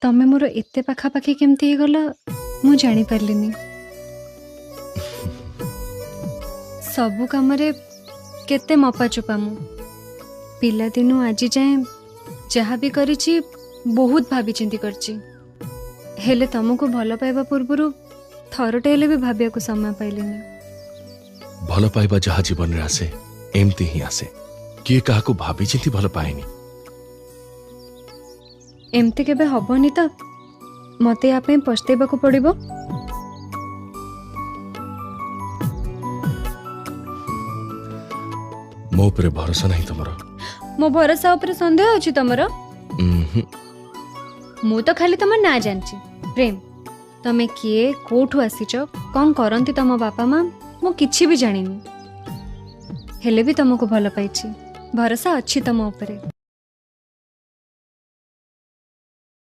तमे मोर एते पाखापाखि केमती हे गला मु जानी पारलिनी। सबु कामरे केते मपा चुपा मु पिला दिनु आज जाए जहाँ भी करिछि बहुत भाभी चिंती करछि। हेले तुमको भल पाइबा पूर्वरु थरटे हेले भी भाबिया को समय पाइलिनी। भल पाइबा जहाँ जीवन रे आसे एमती ही आसे किए काहाको भाभी चिंती भल पाएनी। एमती केबे हबनी तो मते या पे पछतेबा को पड़िबो। मो ଉପରେ भरोसा नहीं तमरो। मो भरोसा ऊपर संदेह अछि तमरो। मु तो खाली तम ना जानछि प्रेम तमे किए कोठु आसीच कौन करंती तम बापा माँ मु किछि भी जानिनी। हेले भी तुमको भल पाइछि भरोसा अछि तम ऊपर।